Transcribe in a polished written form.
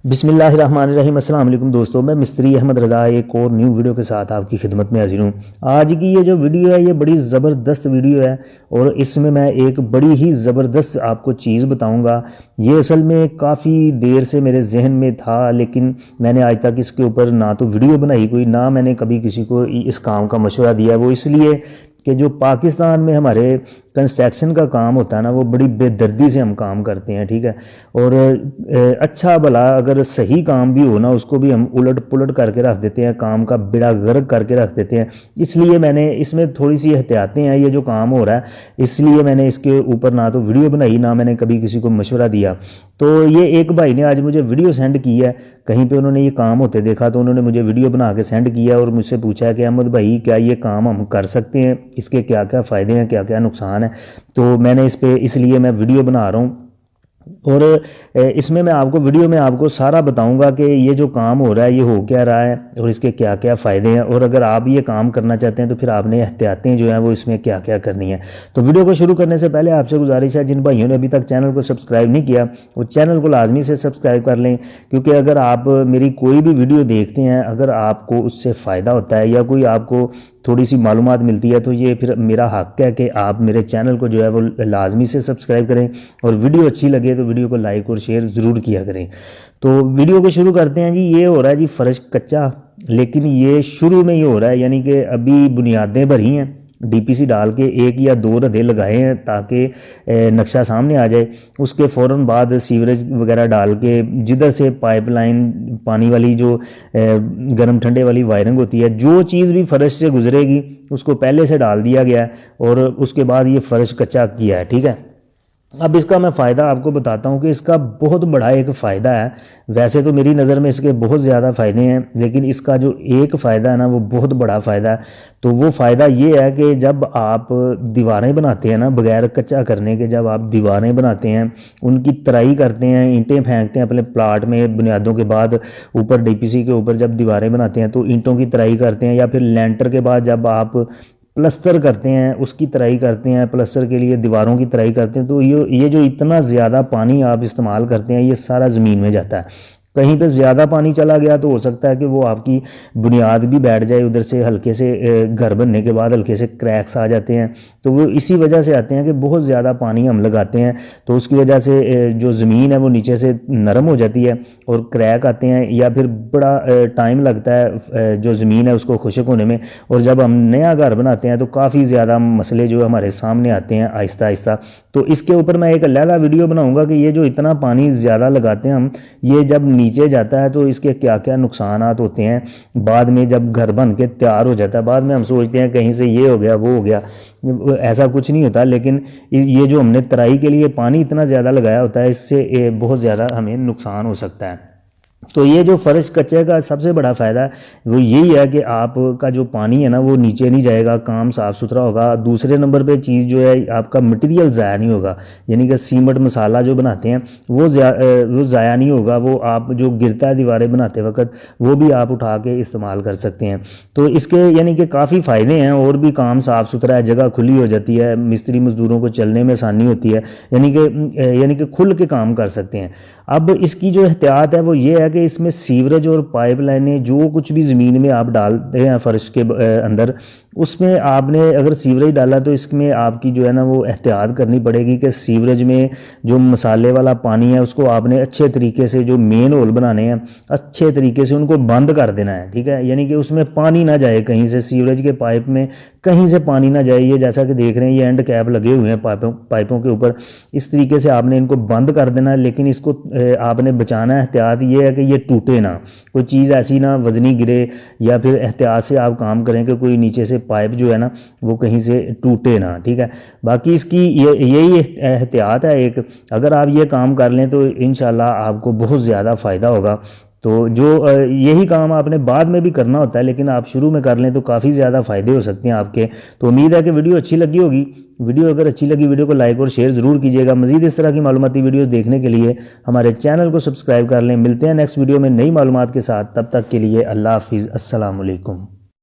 بسم اللہ الرحمن الرحیم۔ السلام علیکم دوستوں، میں مستری احمد رضا ایک اور نیو ویڈیو کے ساتھ آپ کی خدمت میں حاضر ہوں۔ آج کی یہ جو ویڈیو ہے یہ بڑی زبردست ویڈیو ہے اور اس میں ایک بڑی ہی زبردست آپ کو چیز بتاؤں گا۔ یہ اصل میں کافی دیر سے میرے ذہن میں تھا، لیکن میں نے آج تک اس کے اوپر نہ تو ویڈیو بنائی کوئی، نہ میں نے کبھی کسی کو اس کام کا مشورہ دیا۔ وہ اس لیے کہ جو پاکستان میں ہمارے کنسٹرکشن کا کام ہوتا ہے نا، وہ بڑی بے دردی سے ہم کام کرتے ہیں، ٹھیک ہے، اور اچھا بھلا اگر صحیح کام بھی ہو نا، اس کو بھی ہم الٹ پلٹ کر کے رکھ دیتے ہیں، کام کا بیڑا غرق کر کے رکھ دیتے ہیں۔ اس لیے میں نے اس میں تھوڑی سی احتیاطیں ہیں، یہ جو کام ہو رہا ہے اس لیے میں نے اس کے اوپر نہ تو ویڈیو بنائی، نہ میں نے کبھی کسی کو مشورہ دیا۔ تو یہ ایک بھائی نے آج مجھے ویڈیو سینڈ کی ہے، کہیں پہ انہوں نے یہ کام ہوتے دیکھا تو انہوں نے مجھے ویڈیو بنا کے سینڈ کیا اور مجھ سے پوچھا کہ احمد بھائی کیا یہ کام ہم کر سکتے ہیں، اس کے کیا کیا فائدے ہیں، کیا کیا نقصان ہیں۔ تو میں نے اس لیے میں ویڈیو بنا رہا ہوں، اور اس میں آپ کو ویڈیو میں آپ کو سارا بتاؤں گا کہ یہ جو کام ہو رہا ہے یہ ہو کیا رہا ہے اور اس کے کیا کیا فائدے ہیں، اور اگر آپ یہ کام کرنا چاہتے ہیں تو پھر آپ نے احتیاطیں جو ہیں وہ اس میں کیا کیا کرنی ہیں۔ تو ویڈیو کو شروع کرنے سے پہلے آپ سے گزارش ہے، جن بھائیوں نے ابھی تک چینل کو سبسکرائب نہیں کیا وہ چینل کو لازمی سے سبسکرائب کر لیں، کیونکہ اگر آپ میری کوئی بھی ویڈیو دیکھتے ہیں، اگر آپ کو اس سے فائدہ ہوتا ہے یا کوئی آپ کو تھوڑی سی معلومات ملتی ہے تو یہ پھر میرا حق ہے کہ آپ میرے چینل کو جو ہے وہ لازمی سے سبسکرائب کریں، اور ویڈیو اچھی لگے تو ویڈیو کو لائک اور شیئر ضرور کیا کریں۔ تو ویڈیو کو شروع کرتے ہیں جی۔ یہ ہو رہا ہے جی فرش کچا، لیکن یہ شروع میں یہ ہو رہا ہے، یعنی کہ ابھی بنیادیں بھری ہیں، ڈی پی سی ڈال کے 1 یا 2 ردے لگائے ہیں تاکہ نقشہ سامنے آ جائے۔ اس کے فوراً بعد سیوریج وغیرہ ڈال کے جدھر سے پائپ لائن پانی والی جو گرم ٹھنڈے والی وائرنگ ہوتی ہے، جو چیز بھی فرش سے گزرے گی اس کو پہلے سے ڈال دیا گیا ہے، اور اس کے بعد یہ فرش کچا کیا ہے، ٹھیک ہے۔ اب اس کا میں فائدہ آپ کو بتاتا ہوں کہ اس کا بہت بڑا ایک فائدہ ہے۔ ویسے تو میری نظر میں اس کے بہت زیادہ فائدے ہیں، لیکن اس کا جو ایک فائدہ ہے نا وہ بہت بڑا فائدہ ہے۔ تو وہ فائدہ یہ ہے کہ جب آپ دیواریں بناتے ہیں نا، بغیر کچا کرنے کے جب آپ دیواریں بناتے ہیں، ان کی ترائی کرتے ہیں، اینٹیں پھینکتے ہیں اپنے پلاٹ میں بنیادوں کے بعد، اوپر ڈی پی سی کے اوپر جب دیواریں بناتے ہیں تو اینٹوں کی ترائی کرتے ہیں، یا پھر لینٹر کے بعد جب آپ پلستر کرتے ہیں اس کی ترائی کرتے ہیں، پلستر کے لیے دیواروں کی ترائی کرتے ہیں، تو یہ جو اتنا زیادہ پانی آپ استعمال کرتے ہیں یہ سارا زمین میں جاتا ہے۔ کہیں پہ زیادہ پانی چلا گیا تو ہو سکتا ہے کہ وہ آپ کی بنیاد بھی بیٹھ جائے، ادھر سے ہلکے سے گھر بننے کے بعد ہلکے سے کریکس آ جاتے ہیں، تو وہ اسی وجہ سے آتے ہیں کہ بہت زیادہ پانی ہم لگاتے ہیں، تو اس کی وجہ سے جو زمین ہے وہ نیچے سے نرم ہو جاتی ہے اور کریک آتے ہیں، یا پھر بڑا ٹائم لگتا ہے جو زمین ہے اس کو خشک ہونے میں، اور جب ہم نیا گھر بناتے ہیں تو کافی زیادہ مسئلے جو ہمارے سامنے آتے ہیں آہستہ آہستہ۔ تو اس کے اوپر میں ایک علیحدہ ویڈیو بناؤں گا کہ یہ جو اتنا پانی زیادہ لگاتے ہیں ہم، یہ جب نیچے جاتا ہے تو اس کے کیا کیا نقصانات ہوتے ہیں۔ بعد میں جب گھر بن کے تیار ہو جاتا ہے، بعد میں ہم سوچتے ہیں کہیں سے یہ ہو گیا وہ ہو گیا، ایسا کچھ نہیں ہوتا، لیکن یہ جو ہم نے ترائی کے لیے پانی اتنا زیادہ لگایا ہوتا ہے اس سے بہت زیادہ ہمیں نقصان ہو سکتا ہے۔ تو یہ جو فرش کچے کا سب سے بڑا فائدہ ہے وہ یہی ہے کہ آپ کا جو پانی ہے نا وہ نیچے نہیں جائے گا، کام صاف ستھرا ہوگا۔ دوسرے نمبر پہ چیز جو ہے آپ کا مٹیریل ضائع نہیں ہوگا، یعنی کہ سیمنٹ مسالہ جو بناتے ہیں وہ ضائع نہیں ہوگا، وہ آپ جو گرتا ہے دیواریں بناتے وقت وہ بھی آپ اٹھا کے استعمال کر سکتے ہیں۔ تو اس کے یعنی کہ کافی فائدے ہیں، اور بھی کام صاف ستھرا ہے، جگہ کھلی ہو جاتی ہے، مستری مزدوروں کو چلنے میں آسانی ہوتی ہے، یعنی کہ کھل کے کام کر سکتے ہیں۔ اب اس کی جو احتیاط ہے وہ یہ ہے کہ اس میں سیوریج اور پائپ لائنیں جو کچھ بھی زمین میں آپ ڈالتے ہیں فرش کے اندر، اس میں آپ نے اگر سیوریج ڈالا تو اس میں آپ کی جو ہے نا وہ احتیاط کرنی پڑے گی کہ سیوریج میں جو مسالے والا پانی ہے اس کو آپ نے اچھے طریقے سے، جو مین ہول بنانے ہیں اچھے طریقے سے ان کو بند کر دینا ہے، ٹھیک ہے، یعنی کہ اس میں پانی نہ جائے، کہیں سے سیوریج کے پائپ میں کہیں سے پانی نہ جائے۔ یہ جیسا کہ دیکھ رہے ہیں یہ اینڈ کیپ لگے ہوئے ہیں پائپوں کے اوپر، اس طریقے سے آپ نے ان کو بند کر دینا ہے، لیکن اس کو آپ نے بچانا ہے۔ احتیاط یہ ہے کہ یہ ٹوٹے نہ، کوئی چیز ایسی نہ وزنی گرے، یا پھر احتیاط سے آپ کام کریں کہ کوئی نیچے سے پائپ جو ہے نا وہ کہیں سے ٹوٹے نہ، ٹھیک ہے۔ باقی اس کی یہی احتیاط ہے ایک، اگر آپ یہ کام کر لیں تو انشاءاللہ آپ کو بہت زیادہ فائدہ ہوگا۔ تو جو یہی کام آپ نے بعد میں بھی کرنا ہوتا ہے، لیکن آپ شروع میں کر لیں تو کافی زیادہ فائدے ہو سکتے ہیں آپ کے۔ تو امید ہے کہ ویڈیو اچھی لگی ہوگی۔ ویڈیو اگر اچھی لگی ویڈیو کو لائک اور شیئر ضرور کیجیے گا۔ مزید اس طرح کی معلوماتی ویڈیوز دیکھنے کے لیے ہمارے چینل کو سبسکرائب کر لیں۔ ملتے ہیں نیکسٹ ویڈیو میں نئی معلومات کے ساتھ، تب تک کے لیے اللہ حافظ، السلام علیکم۔